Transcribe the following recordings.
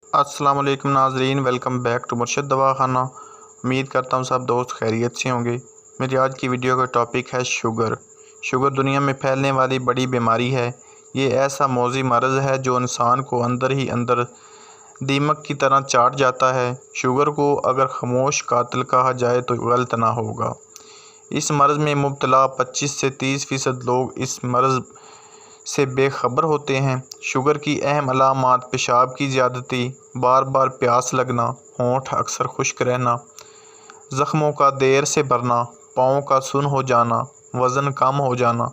अस्सलाम वालेकुम नाजरीन, वेलकम बैक टू मुर्शद दवाखाना। उम्मीद करता हूँ सब दोस्त खैरियत से होंगे। मेरी आज की वीडियो का टॉपिक है शुगर। शुगर दुनिया में फैलने वाली बड़ी बीमारी है। ये ऐसा मौजी मर्ज़ है जो इंसान को अंदर ही अंदर दीमक की तरह चाट जाता है। शुगर को अगर खामोश कातिल कहा जाए तो गलत ना होगा। इस मर्ज़ में मुब्तला 25 से 30% लोग इस मर्ज़ से बेखबर होते हैं। शुगर की अहम अलामात पेशाब की ज़्यादती, बार बार प्यास लगना, होंठ अक्सर खुश्क रहना, ज़ख्मों का देर से भरना, पाँव का सुन हो जाना, वज़न कम हो जाना,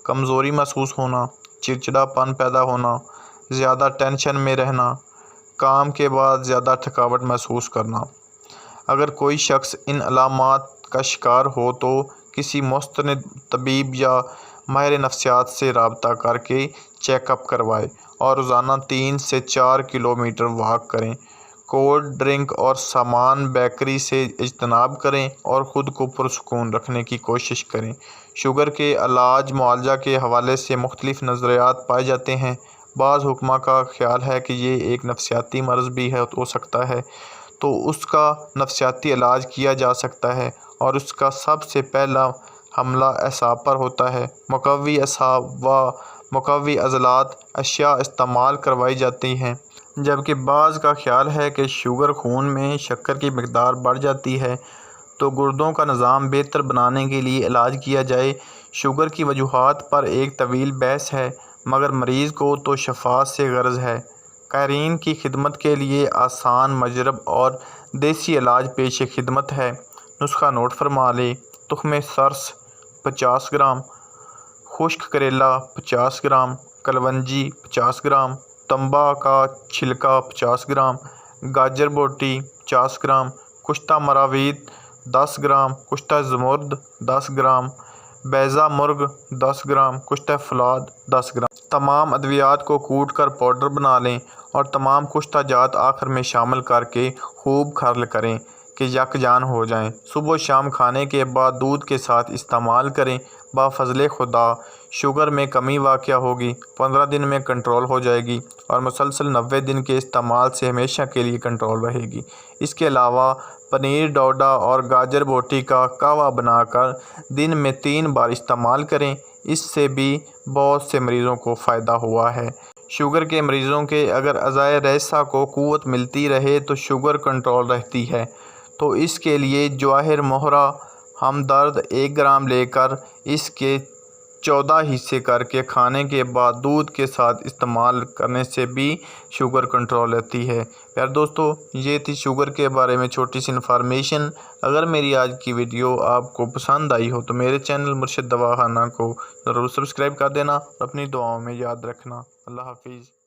कमज़ोरी महसूस होना, चिड़चिड़ापन पैदा होना, ज़्यादा टेंशन में रहना, काम के बाद ज़्यादा थकावट महसूस करना। अगर कोई शख्स इन अलामात का शिकार हो तो किसी मुस्तनिद तबीब या माहिर नफ्सियात से रब्ता करके चेकअप करवाएं और रोज़ाना 3 से 4 किलोमीटर वॉक करें। कोल्ड ड्रिंक और सामान बेकरी से इज्तनाब करें और ख़ुद को पुरसुकून रखने की कोशिश करें। शुगर के इलाज मुआलजा के हवाले से मुख्तलिफ़ नज़रियात पाए जाते हैं। बाज़ हुक्मा का ख्याल है कि ये एक नफ्सियाती मर्ज़ भी हो सकता है, तो उसका नफ्सियाती इलाज किया जा सकता है और उसका सबसे पहला हमला असाब पर होता है। मुकव्वी असाब व मुकव्वी अज़लात अशिया इस्तेमाल करवाई जाती हैं, जबकि बाज़ का ख्याल है कि शुगर खून में शक्कर की मकदार बढ़ जाती है, तो गुर्दों का निज़ाम बेहतर बनाने के लिए इलाज किया जाए। शुगर की वजूहात पर एक तवील बहस है, मगर मरीज़ को तो शफा से गर्ज़ है। कायरीन की खिदमत के लिए आसान, मजरब और देसी इलाज पेश खिदमत है। नुस्खा नोट फरमा लें। तुख्म सरस 50 ग्राम, खुश्क करेला 50 ग्राम, कलवंजी 50 ग्राम, तंबा का छिलका 50 ग्राम, गाजर बोटी 50 ग्राम, कुश्ता मरावीत 10 ग्राम, कुश्ता ज़मुर्द 10 ग्राम, बैज़ा मुर्ग 10 ग्राम, कुश्ता फलाद 10 ग्राम। तमाम अद्वियात को कूट कर पाउडर बना लें और तमाम कुश्ता जात आखिर में शामिल करके खूब खर्ल करें कि यकजान हो जाएं। सुबह शाम खाने के बाद दूध के साथ इस्तेमाल करें। बाफ़ज़ल खुदा शुगर में कमी वाक़या होगी, 15 दिन में कंट्रोल हो जाएगी और मुसलसल 90 दिन के इस्तेमाल से हमेशा के लिए कंट्रोल रहेगी। इसके अलावा पनीर, डोडा और गाजर बोटी का कहवा बनाकर दिन में 3 बार इस्तेमाल करें। इससे भी बहुत से मरीज़ों को फ़ायदा हुआ है। शुगर के मरीज़ों के अगर अज़ाए रैसा को क़ुव्वत मिलती रहे तो शुगर कंट्रोल रहती है, तो इसके लिए जवाहिर मोहरा हमदर्द 1 ग्राम लेकर इसके 14 हिस्से करके खाने के बाद दूध के साथ इस्तेमाल करने से भी शुगर कंट्रोल रहती है। यार दोस्तों, ये थी शुगर के बारे में छोटी सी इन्फॉर्मेशन। अगर मेरी आज की वीडियो आपको पसंद आई हो तो मेरे चैनल मुर्शद दवाखाना को ज़रूर सब्सक्राइब कर देना और अपनी दुआओं में याद रखना। अल्लाह हाफिज़।